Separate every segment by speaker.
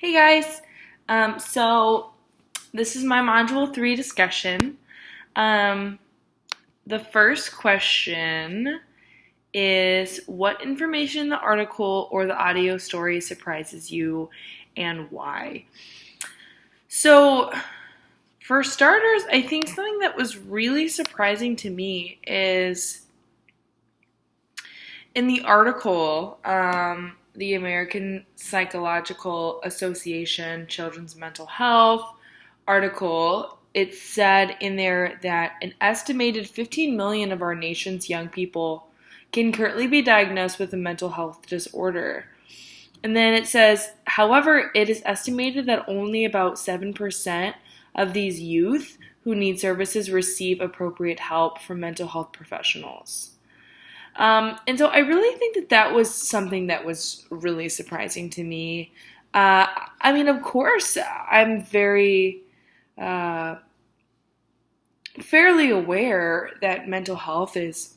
Speaker 1: Hey guys, so this is my Module 3 discussion. Um, the first question is what information in the article or the audio story surprises you and why? So, for starters, I think something that was really surprising to me is in the article, the American Psychological Association Children's Mental Health article, it said in there that an estimated 15 million of our nation's young people can currently be diagnosed with a mental health disorder. And then it says, however, it is estimated that only about 7% of these youth who need services receive appropriate help from mental health professionals. And so I really think that was something that was really surprising to me. Of course, I'm very fairly aware that mental health is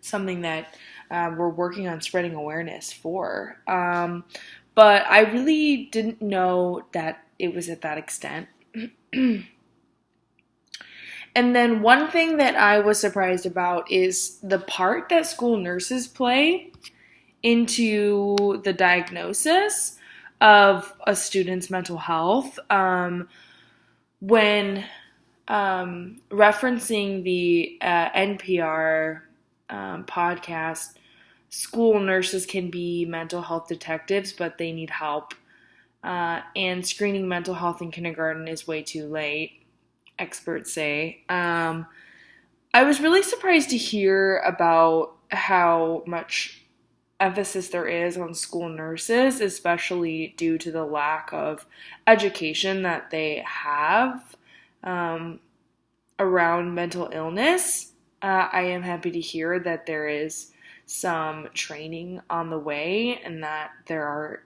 Speaker 1: something that we're working on spreading awareness for. But I really didn't know that it was at that extent. And then one thing that I was surprised about is the part that school nurses play into the diagnosis of a student's mental health. When referencing the NPR podcast, school nurses can be mental health detectives, but they need help. And screening mental health in kindergarten is way too late, experts say. I was really surprised to hear about how much emphasis there is on school nurses, especially due to the lack of education that they have around mental illness. I am happy to hear that there is some training on the way and that there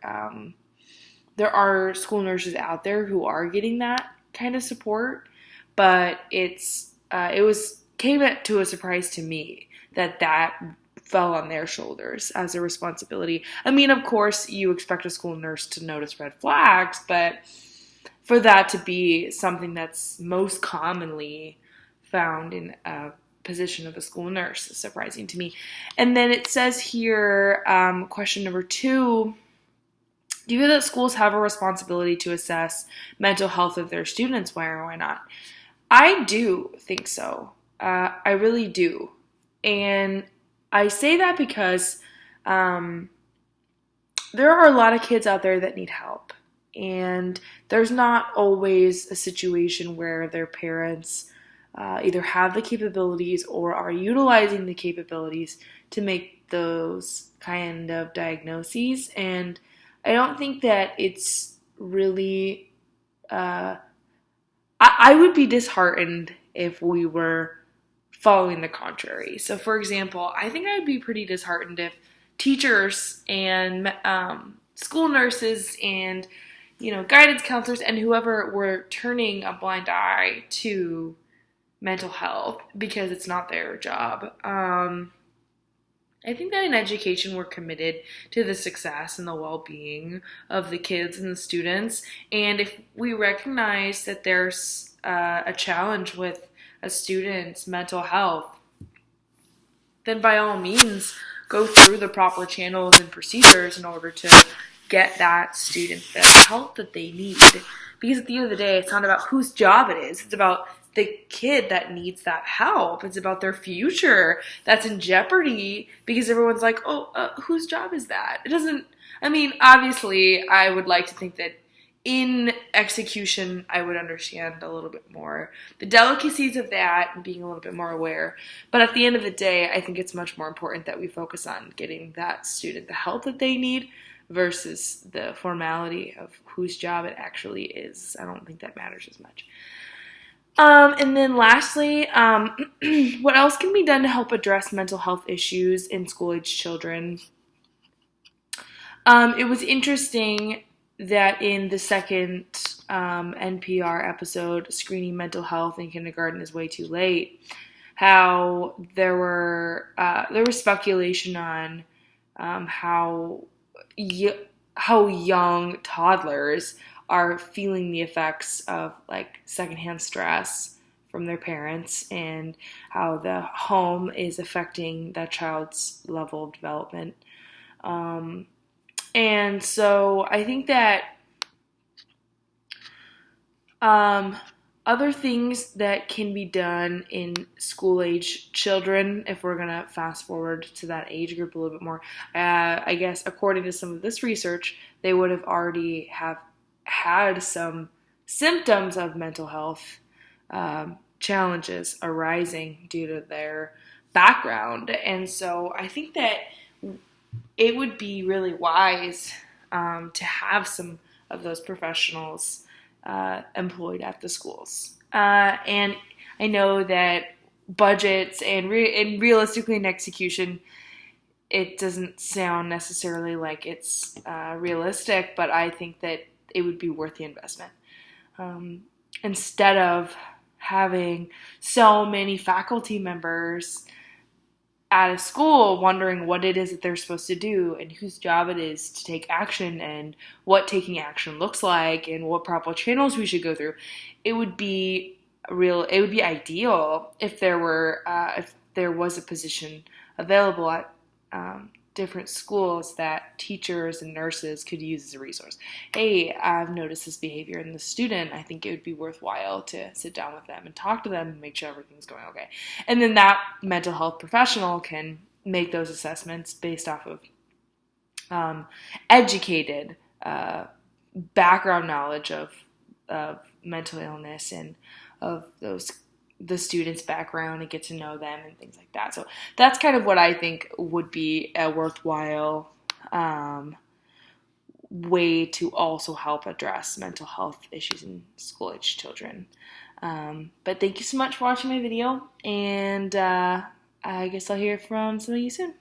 Speaker 1: are school nurses out there who are getting that kind of support. But it came to a surprise to me that fell on their shoulders as a responsibility. I mean, of course, you expect a school nurse to notice red flags, but for that to be something that's most commonly found in a position of a school nurse is surprising to me. And then it says here, question number 2, do you feel that schools have a responsibility to assess mental health of their students? Why or why not? I do think so. I really do. And I say that because there are a lot of kids out there that need help. And there's not always a situation where their parents either have the capabilities or are utilizing the capabilities to make those kind of diagnoses. And I don't think that it's really... I would be disheartened if we were following the contrary. So, for example, I think I would be pretty disheartened if teachers and school nurses and guidance counselors and whoever were turning a blind eye to mental health because it's not their job. I think that in education we're committed to the success and the well-being of the kids and the students. And if we recognize that there's a challenge with a student's mental health, then by all means go through the proper channels and procedures in order to get that student the help that they need. Because at the end of the day, it's not about whose job it is. It's about the kid that needs that help. It's about their future that's in jeopardy because everyone's like, whose job is that? It doesn't, obviously I would like to think that in execution I would understand a little bit more the delicacies of that and being a little bit more aware. But at the end of the day, I think it's much more important that we focus on getting that student the help that they need versus the formality of whose job it actually is. I don't think that matters as much. And then lastly, what else can be done to help address mental health issues in school-age children? It was interesting that in the second NPR episode, Screening Mental Health in Kindergarten is Way Too Late, how there was speculation on how how young toddlers are feeling the effects of like secondhand stress from their parents and how the home is affecting that child's level of development. Um, and so I think that um, other things that can be done in school age children, if we're going to fast forward to that age group a little bit more, I guess according to some of this research, they would have already have had some symptoms of mental health challenges arising due to their background. And so I think that it would be really wise to have some of those professionals employed at the schools. And I know that budgets and realistically in execution, it doesn't sound necessarily like it's realistic, but I think that it would be worth the investment. Instead of having so many faculty members at a school wondering what it is that they're supposed to do and whose job it is to take action and what taking action looks like and what proper channels we should go through, it would be ideal if there was a position available at different schools that teachers and nurses could use as a resource. Hey, I've noticed this behavior in the student. I think it would be worthwhile to sit down with them and talk to them and make sure everything's going okay. And then that mental health professional can make those assessments based off of educated background knowledge of mental illness and of the student's background and get to know them and things like that. So that's kind of what I think would be a worthwhile way to also help address mental health issues in school-age children. But thank you so much for watching my video, and I guess I'll hear from some of you soon.